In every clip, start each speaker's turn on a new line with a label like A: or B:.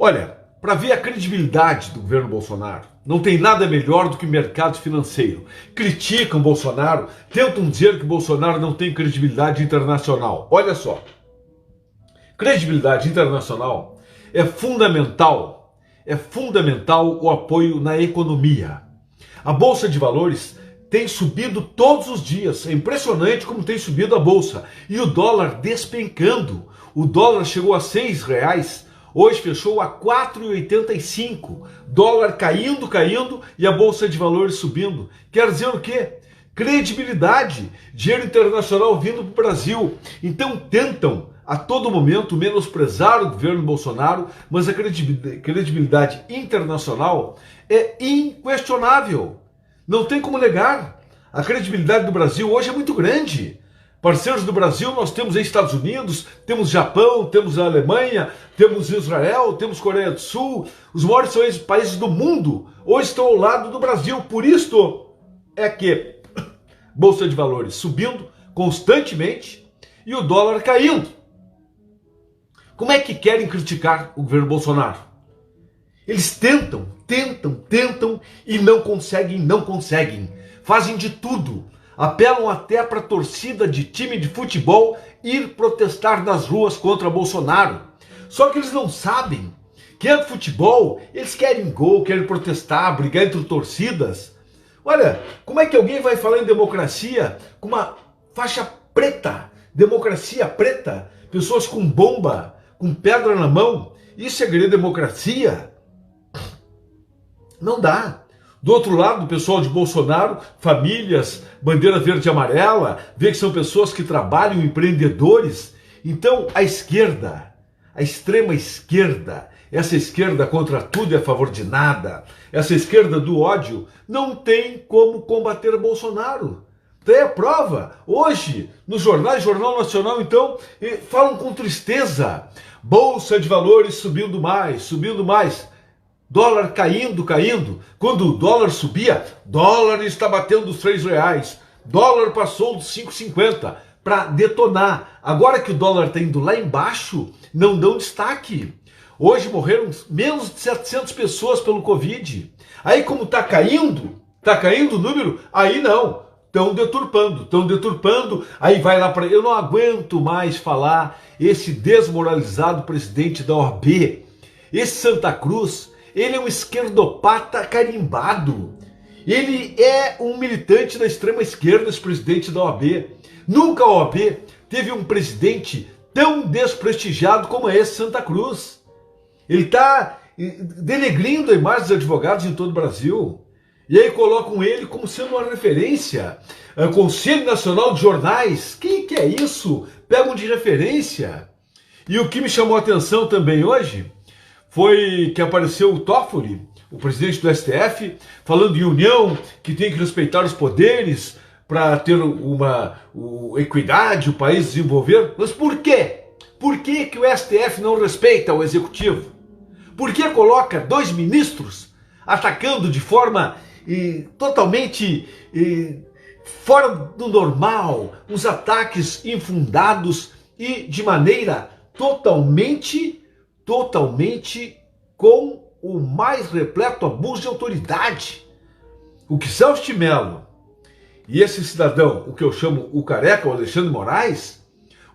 A: Olha, para ver a credibilidade do governo Bolsonaro, não tem nada melhor do que o mercado financeiro. Criticam Bolsonaro, tentam dizer que Bolsonaro não tem credibilidade internacional. Olha só, credibilidade internacional é fundamental o apoio na economia. A Bolsa de Valores tem subido todos os dias, é impressionante como tem subido a Bolsa. E o dólar despencando, o dólar chegou a R$6, hoje fechou a 4,85, dólar caindo e a Bolsa de Valores subindo. Quer dizer o quê? Credibilidade, dinheiro internacional vindo para o Brasil. Então tentam a todo momento menosprezar o governo Bolsonaro, mas a credibilidade internacional é inquestionável. Não tem como negar. A credibilidade do Brasil hoje é muito grande. Parceiros do Brasil, nós temos aí Estados Unidos, temos Japão, temos a Alemanha, temos Israel, temos Coreia do Sul. Os maiores países do mundo hoje estão ao lado do Brasil. Por isso é que Bolsa de Valores subindo constantemente e o dólar caindo. Como é que querem criticar o governo Bolsonaro? Eles tentam e não conseguem. Fazem de tudo. Apelam até para a torcida de time de futebol ir protestar nas ruas contra Bolsonaro. Só que eles não sabem que é futebol, eles querem gol, querem protestar, brigar entre torcidas. Olha, como é que alguém vai falar em democracia com uma faixa preta? Democracia preta, pessoas com bomba, com pedra na mão. Isso é querer democracia? Não dá. Do outro lado, o pessoal de Bolsonaro, famílias, bandeira verde e amarela, vê que são pessoas que trabalham, empreendedores. Então, a esquerda, a extrema esquerda, essa esquerda contra tudo e a favor de nada, essa esquerda do ódio, não tem como combater Bolsonaro. Daí a prova, hoje, nos jornais, Jornal Nacional, então, falam com tristeza. Bolsa de Valores subindo mais. Dólar caindo. Quando o dólar subia, dólar está batendo os R$3. Dólar passou dos 5,50 para detonar. Agora que o dólar está indo lá embaixo, não dão destaque. Hoje morreram menos de 700 pessoas pelo Covid. Aí como está caindo o número, aí não. Estão deturpando, aí vai lá para... Eu não aguento mais falar esse desmoralizado presidente da OAB, esse Santa Cruz. Ele é um esquerdopata carimbado. Ele é um militante da extrema esquerda, esse presidente da OAB. Nunca a OAB teve um presidente tão desprestigiado como esse Santa Cruz. Ele está denegrindo a imagem dos advogados em todo o Brasil. E aí colocam ele como sendo uma referência. Conselho Nacional de Jornais. Que é isso? Pegam de referência. E o que me chamou a atenção também hoje foi que apareceu o Toffoli, o presidente do STF, falando em união, que tem que respeitar os poderes para ter uma equidade, o país desenvolver. Mas por quê? Por que o STF não respeita o executivo? Por que coloca 2 ministros atacando de forma totalmente fora do normal, uns ataques infundados e de maneira totalmente com o mais repleto abuso de autoridade? O que Celso de Mello e esse cidadão, o que eu chamo o careca, o Alexandre Moraes,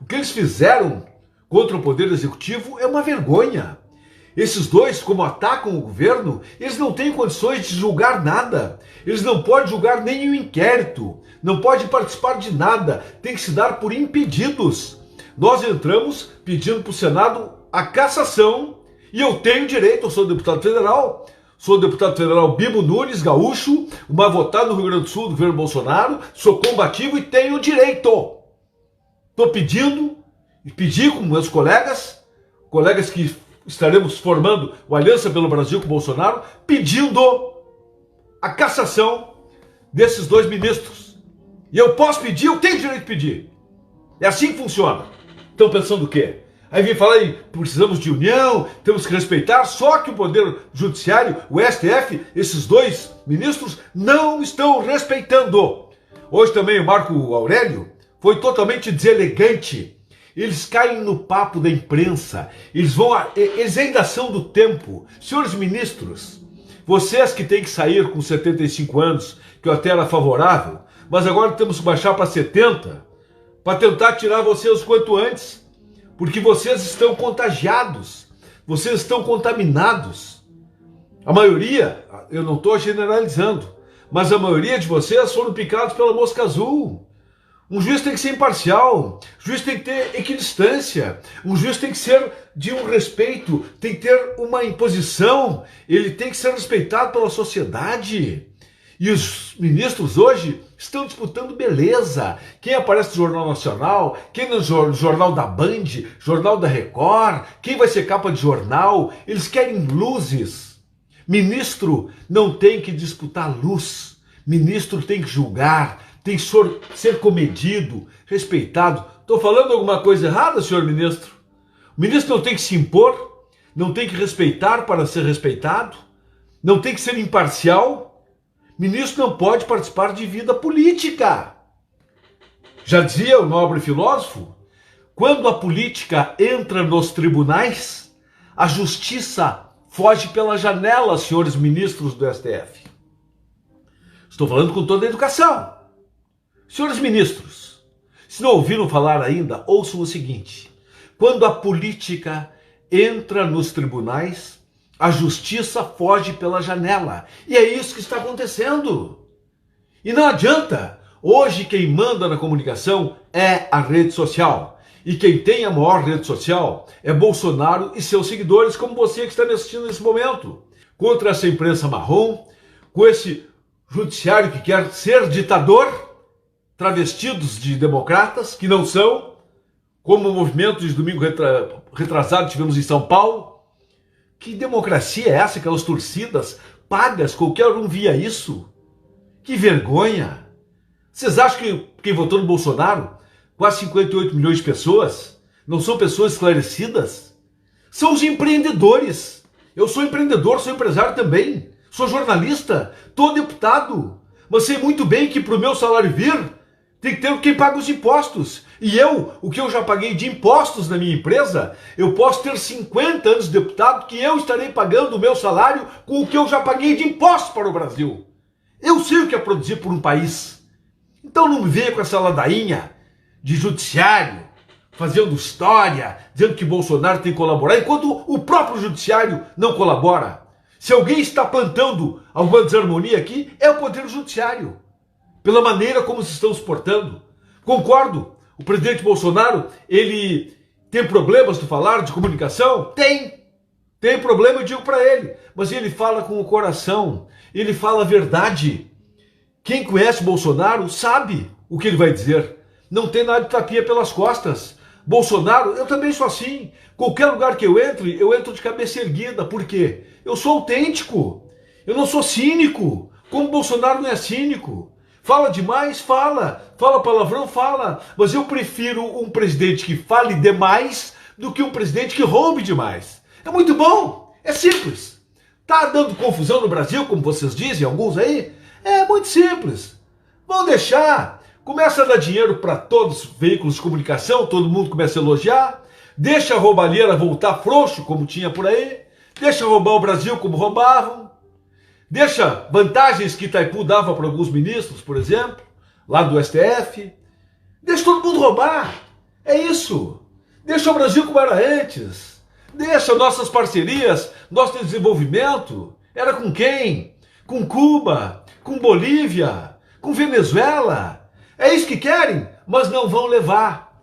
A: o que eles fizeram contra o Poder Executivo é uma vergonha. Esses dois, como atacam o governo, eles não têm condições de julgar nada. Eles não podem julgar nenhum inquérito, não podem participar de nada, tem que se dar por impedidos. Nós entramos pedindo para o Senado a cassação, e eu tenho direito, eu sou deputado federal Bibo Nunes, gaúcho, uma votada no Rio Grande do Sul do governo Bolsonaro, sou combativo e tenho direito. Estou pedi com meus colegas que estaremos formando o Aliança pelo Brasil com o Bolsonaro, pedindo a cassação desses 2 ministros. E eu posso pedir, eu tenho direito de pedir. É assim que funciona. Estão pensando o quê? Aí vem falar em precisamos de união, temos que respeitar, só que o Poder Judiciário, o STF, esses 2 ministros não estão respeitando. Hoje também o Marco Aurélio foi totalmente deselegante. eles caem no papo da imprensa, eles ainda são do tempo. Senhores ministros, vocês que têm que sair com 75 anos, que eu até era favorável, mas agora temos que baixar para 70, para tentar tirar vocês o quanto antes, porque vocês estão contagiados, vocês estão contaminados. A maioria, eu não estou generalizando, mas a maioria de vocês foram picados pela mosca azul. Um juiz tem que ser imparcial, o juiz tem que ter equidistância, um juiz tem que ser de um respeito, tem que ter uma imposição, ele tem que ser respeitado pela sociedade. E os ministros hoje estão disputando beleza. Quem aparece no Jornal Nacional, quem no Jornal da Band, Jornal da Record, quem vai ser capa de jornal, eles querem luzes. Ministro não tem que disputar luz, ministro tem que julgar, tem que ser comedido, respeitado. Estou falando alguma coisa errada, senhor ministro? O ministro não tem que se impor, não tem que respeitar para ser respeitado, não tem que ser imparcial. Ministro não pode participar de vida política. Já dizia o nobre filósofo, quando a política entra nos tribunais, a justiça foge pela janela, senhores ministros do STF. Estou falando com toda a educação. Senhores ministros, se não ouviram falar ainda, ouçam o seguinte. Quando a política entra nos tribunais, a justiça foge pela janela. E é isso que está acontecendo. E não adianta. Hoje quem manda na comunicação é a rede social. E quem tem a maior rede social é Bolsonaro e seus seguidores, como você que está me assistindo nesse momento. Contra essa imprensa marrom, com esse judiciário que quer ser ditador, travestidos de democratas, que não são, como o movimento de domingo retrasado tivemos em São Paulo. Que democracia é essa? Aquelas torcidas pagas, qualquer um via isso? Que vergonha! Vocês acham que quem votou no Bolsonaro, quase 58 milhões de pessoas, não são pessoas esclarecidas? São os empreendedores. Eu sou empreendedor, sou empresário também, sou jornalista, estou deputado, mas sei muito bem que para o meu salário vir, tem que ter quem paga os impostos. E eu, o que eu já paguei de impostos na minha empresa, eu posso ter 50 anos de deputado que eu estarei pagando o meu salário com o que eu já paguei de impostos para o Brasil. Eu sei o que é produzir por um país. Então não me venha com essa ladainha de judiciário, fazendo história, dizendo que Bolsonaro tem que colaborar, enquanto o próprio judiciário não colabora. Se alguém está plantando alguma desarmonia aqui, é o poder judiciário. Pela maneira como se estão se portando. Concordo, o presidente Bolsonaro, ele tem problemas de falar, de comunicação? Tem problema, eu digo para ele. Mas ele fala com o coração, ele fala a verdade. Quem conhece Bolsonaro sabe o que ele vai dizer. Não tem nada de tapinha pelas costas. Bolsonaro, eu também sou assim. Qualquer lugar que eu entro de cabeça erguida. Por quê? Eu sou autêntico. Eu não sou cínico. Como Bolsonaro não é cínico. Fala demais? Fala. Fala palavrão? Fala. Mas eu prefiro um presidente que fale demais do que um presidente que roube demais. É muito bom. É simples. Tá dando confusão no Brasil, como vocês dizem, alguns aí? É muito simples. Vão deixar. Começa a dar dinheiro para todos os veículos de comunicação, todo mundo começa a elogiar. Deixa a roubalheira voltar frouxo, como tinha por aí. Deixa roubar o Brasil como roubavam. Deixa vantagens que Itaipu dava para alguns ministros, por exemplo, lá do STF. Deixa todo mundo roubar. É isso. Deixa o Brasil como era antes. Deixa nossas parcerias, nosso desenvolvimento. Era com quem? Com Cuba, com Bolívia, com Venezuela. É isso que querem, mas não vão levar.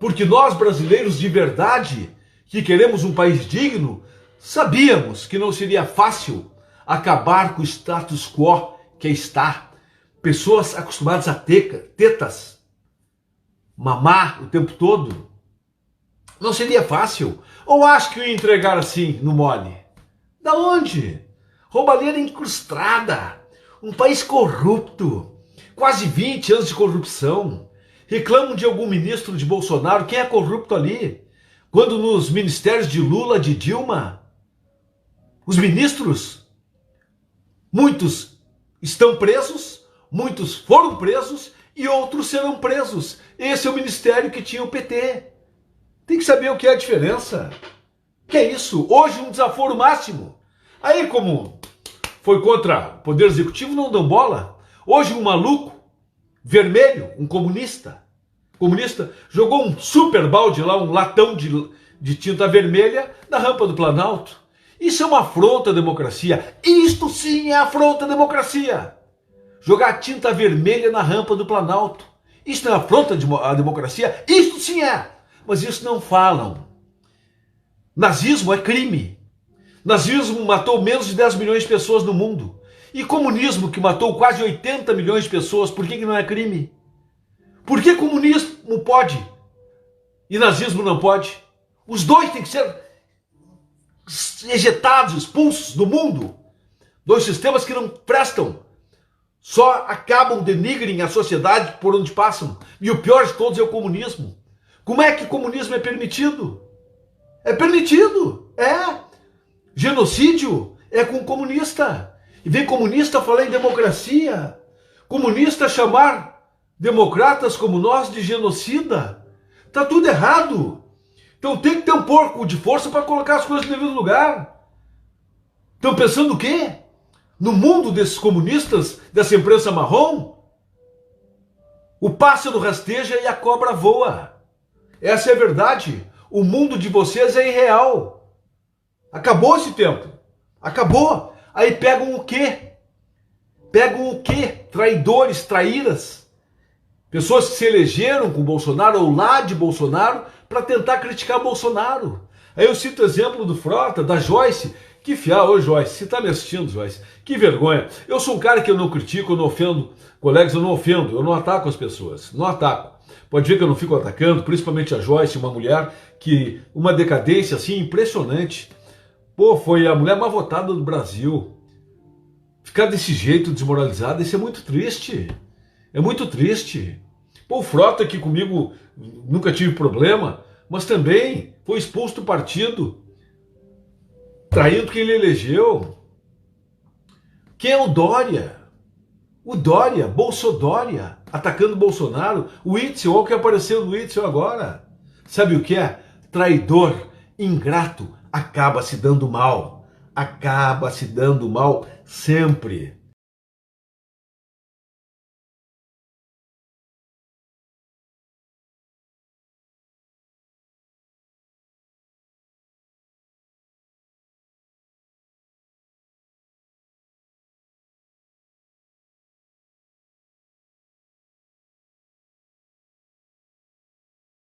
A: Porque nós, brasileiros de verdade, que queremos um país digno, sabíamos que não seria fácil acabar com o status quo que está. Pessoas acostumadas a tetas, mamar o tempo todo. Não seria fácil. Ou acho que ia entregar assim, no mole? Da onde? Roubalheira incrustada. Um país corrupto. Quase 20 anos de corrupção. Reclamam de algum ministro de Bolsonaro. Quem é corrupto ali? Quando nos ministérios de Lula, de Dilma, os ministros, muitos estão presos, muitos foram presos e outros serão presos. Esse é o ministério que tinha o PT. Tem que saber o que é a diferença. Que é isso? Hoje um desaforo máximo. Aí como foi contra o Poder Executivo, não dão bola. Hoje um maluco, vermelho, um comunista, jogou um super balde lá, um latão de tinta vermelha na rampa do Planalto. Isso é uma afronta à democracia. Isto sim é afronta à democracia. Jogar tinta vermelha na rampa do Planalto. Isso não é afronta à democracia? Isto sim é. Mas isso não falam. Nazismo é crime. Nazismo matou menos de 10 milhões de pessoas no mundo. E comunismo, que matou quase 80 milhões de pessoas, por que não é crime? Por que comunismo pode e nazismo não pode? Os dois têm que ser ejetados, expulsos do mundo. Dois sistemas que não prestam. Só acabam, denigrem a sociedade por onde passam. E o pior de todos é o comunismo. Como é que o comunismo é permitido? É permitido, é. Genocídio é com comunista. E vem comunista falar em democracia. Comunista chamar democratas como nós de genocida. Tá tudo errado. Então tem que ter um pouco de força para colocar as coisas no devido lugar. Estão pensando o quê? No mundo desses comunistas, dessa imprensa marrom? O pássaro rasteja e a cobra voa. Essa é a verdade. O mundo de vocês é irreal. Acabou esse tempo. Acabou. Aí pegam o quê? Pegam o quê? Traidores, traíras. Pessoas que se elegeram com Bolsonaro ou lá de Bolsonaro para tentar criticar Bolsonaro. Aí eu cito o exemplo do Frota, da Joyce. Que fiar, ô Joyce, você está me assistindo, Joyce? Que vergonha. Eu sou um cara que eu não critico, eu não ofendo colegas, eu não ataco as pessoas. Não ataco. Pode ver que eu não fico atacando, principalmente a Joyce, uma mulher que, uma decadência assim impressionante. Pô, foi a mulher mais votada do Brasil. Ficar desse jeito, desmoralizada, isso é muito triste. É muito triste. Pô, o Frota aqui comigo nunca tive problema, mas também foi expulso do partido, traindo quem ele elegeu. Quem é o Dória? O Dória, Bolsodória, atacando Bolsonaro. O Witzel, olha o que apareceu no Witzel agora. Sabe o que é? Traidor, ingrato, acaba se dando mal. Acaba se dando mal sempre.